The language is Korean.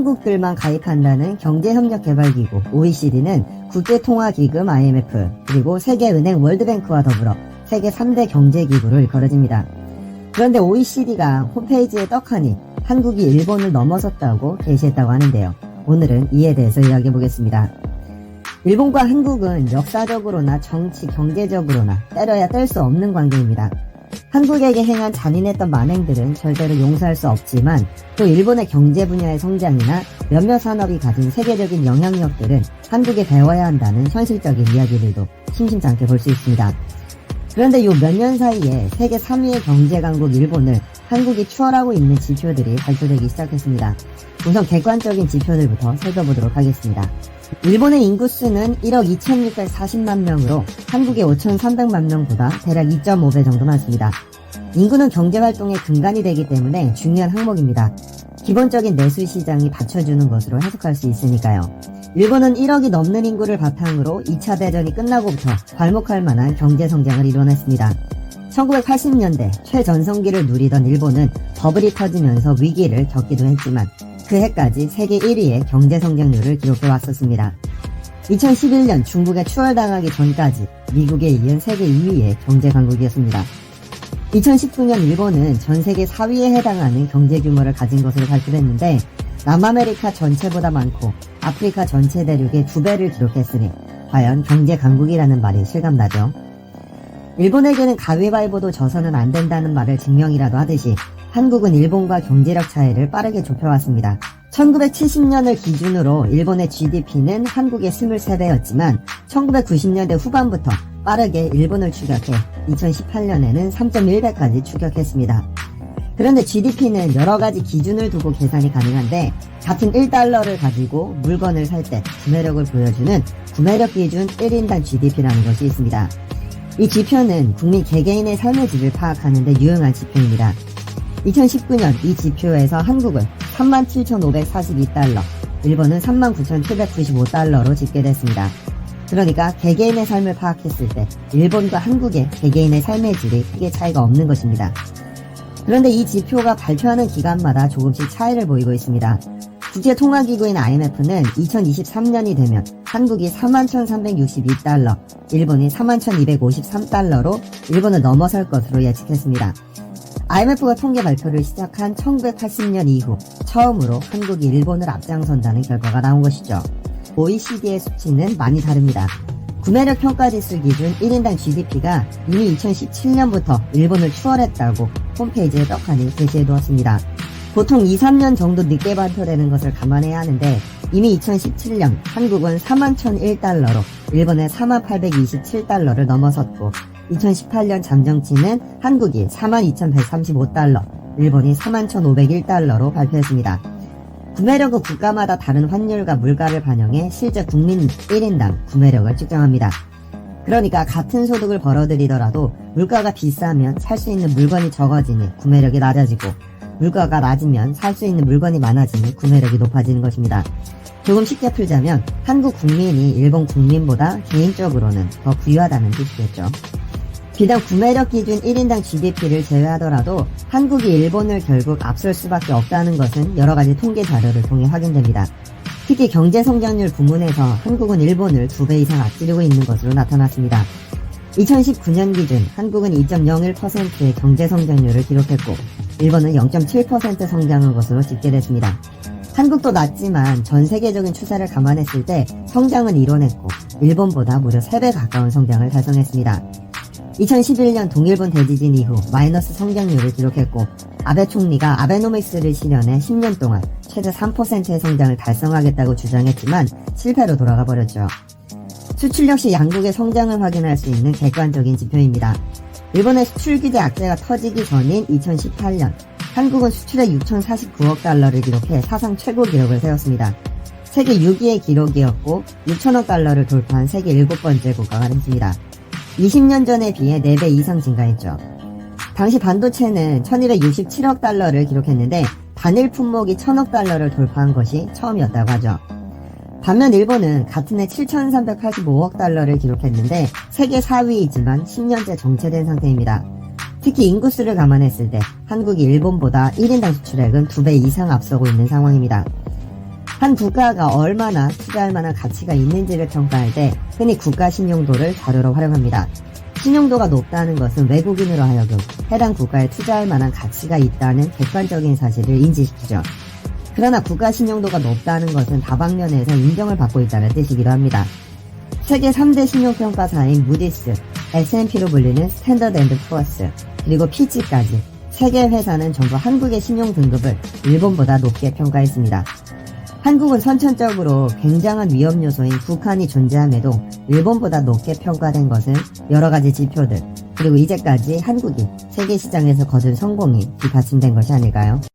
선진국들만 가입한다는 경제협력개발기구 OECD는 국제통화기금 IMF 그리고 세계은행 월드뱅크와 더불어 세계 3대 경제기구를 거느집니다. 그런데 OECD가 홈페이지에 떡하니 한국이 일본을 넘어섰다고 게시했다고 하는데요. 오늘은 이에 대해서 이야기해보겠습니다. 일본과 한국은 역사적으로나 정치, 경제적으로나 때려야 뗄 수 없는 관계입니다. 한국에게 행한 잔인했던 만행들은 절대로 용서할 수 없지만 또 일본의 경제 분야의 성장이나 몇몇 산업이 가진 세계적인 영향력들은 한국에 배워야 한다는 현실적인 이야기들도 심심찮게 볼 수 있습니다. 그런데 요 몇 년 사이에 세계 3위의 경제 강국 일본을 한국이 추월하고 있는 지표들이 발표되기 시작했습니다. 우선 객관적인 지표들부터 살펴보도록 하겠습니다. 일본의 인구수는 1억 2640만 명으로 한국의 5300만 명보다 대략 2.5배 정도 많습니다. 인구는 경제활동의 근간이 되기 때문에 중요한 항목입니다. 기본적인 내수시장이 받쳐주는 것으로 해석할 수 있으니까요. 일본은 1억이 넘는 인구를 바탕으로 2차 대전이 끝나고부터 괄목할 만한 경제성장을 이뤄냈습니다. 1980년대 최전성기를 누리던 일본은 버블이 터지면서 위기를 겪기도 했지만 그 해까지 세계 1위의 경제성장률을 기록해왔었습니다. 2011년 중국에 추월당하기 전까지 미국에 이은 세계 2위의 경제강국이었습니다. 2019년 일본은 전세계 4위에 해당하는 경제규모를 가진 것으로 발표됐는데 남아메리카 전체보다 많고 아프리카 전체 대륙의 2배를 기록했으니 과연 경제강국이라는 말이 실감나죠. 일본에게는 가위바위보도 져서는 안 된다는 말을 증명이라도 하듯이 한국은 일본과 경제력 차이를 빠르게 좁혀왔습니다. 1970년을 기준으로 일본의 GDP는 한국의 23배였지만 1990년대 후반부터 빠르게 일본을 추격해 2018년에는 3.1배까지 추격했습니다. 그런데 GDP는 여러가지 기준을 두고 계산이 가능한데 같은 1달러를 가지고 물건을 살 때 구매력을 보여주는 구매력 기준 1인당 GDP라는 것이 있습니다. 이 지표는 국민 개개인의 삶의 질을 파악하는 데 유용한 지표입니다. 2019년 이 지표에서 한국은 37,542달러, 일본은 39,795달러로 집계됐습니다. 그러니까 개개인의 삶을 파악했을 때 일본과 한국의 개개인의 삶의 질이 크게 차이가 없는 것입니다. 그런데 이 지표가 발표하는 기간마다 조금씩 차이를 보이고 있습니다. 국제통화기구인 IMF는 2023년이 되면 한국이 41,362달러, 일본이 41,253달러로 일본을 넘어설 것으로 예측했습니다. IMF가 통계 발표를 시작한 1980년 이후 처음으로 한국이 일본을 앞장선다는 결과가 나온 것이죠. OECD의 수치는 많이 다릅니다. 구매력 평가지수 기준 1인당 GDP가 이미 2017년부터 일본을 추월했다고 홈페이지에 떡하니 게시해두었습니다. 보통 2, 3년 정도 늦게 발표되는 것을 감안해야 하는데 이미 2017년 한국은 41,001달러로 일본의 41,827달러를 넘어섰고 2018년 잠정치는 한국이 42,135달러, 일본이 41,501달러로 발표했습니다. 구매력은 국가마다 다른 환율과 물가를 반영해 실제 국민 1인당 구매력을 측정합니다. 그러니까 같은 소득을 벌어들이더라도 물가가 비싸면 살 수 있는 물건이 적어지니 구매력이 낮아지고 물가가 낮으면 살 수 있는 물건이 많아지니 구매력이 높아지는 것입니다. 조금 쉽게 풀자면 한국 국민이 일본 국민보다 개인적으로는 더 부유하다는 뜻이겠죠. 비단 구매력 기준 1인당 GDP를 제외하더라도 한국이 일본을 결국 앞설 수밖에 없다는 것은 여러가지 통계 자료를 통해 확인됩니다. 특히 경제성장률 부문에서 한국은 일본을 2배 이상 앞지르고 있는 것으로 나타났습니다. 2019년 기준 한국은 2.01%의 경제성장률을 기록했고 일본은 0.7% 성장한 것으로 집계됐습니다. 한국도 낮지만 전 세계적인 추세를 감안했을 때 성장은 이뤄냈고 일본보다 무려 3배 가까운 성장을 달성했습니다. 2011년 동일본 대지진 이후 마이너스 성장률을 기록했고 아베 총리가 아베노믹스를 실현해 10년 동안 최대 3%의 성장을 달성하겠다고 주장했지만 실패로 돌아가 버렸죠. 수출 역시 양국의 성장을 확인할 수 있는 객관적인 지표입니다. 일본의 수출 규제 악재가 터지기 전인 2018년 한국은 수출액 6,049억 달러를 기록해 사상 최고 기록을 세웠습니다. 세계 6위의 기록이었고 6천억 달러를 돌파한 세계 7번째 국가가 됐습니다. 20년 전에 비해 4배 이상 증가했죠. 당시 반도체는 1267억 달러를 기록했는데 단일 품목이 1000억 달러를 돌파한 것이 처음이었다고 하죠. 반면 일본은 같은 해 7385억 달러를 기록했는데 세계 4위이지만 10년째 정체된 상태입니다. 특히 인구수를 감안했을 때 한국이 일본보다 1인당 수출액은 2배 이상 앞서고 있는 상황입니다. 한 국가가 얼마나 투자할 만한 가치가 있는지를 평가할 때 흔히 국가 신용도를 자료로 활용합니다. 신용도가 높다는 것은 외국인으로 하여금 해당 국가에 투자할 만한 가치가 있다는 객관적인 사실을 인지시키죠. 그러나 국가 신용도가 높다는 것은 다방면에서 인정을 받고 있다는 뜻이기도 합니다. 세계 3대 신용평가사인 무디스, S&P로 불리는 스탠더드 앤드 푸어스, 그리고 피치까지 세계 회사는 전부 한국의 신용 등급을 일본보다 높게 평가했습니다. 한국은 선천적으로 굉장한 위험 요소인 북한이 존재함에도 일본보다 높게 평가된 것은 여러 가지 지표들, 그리고 이제까지 한국이 세계 시장에서 거둔 성공이 뒷받침된 것이 아닐까요?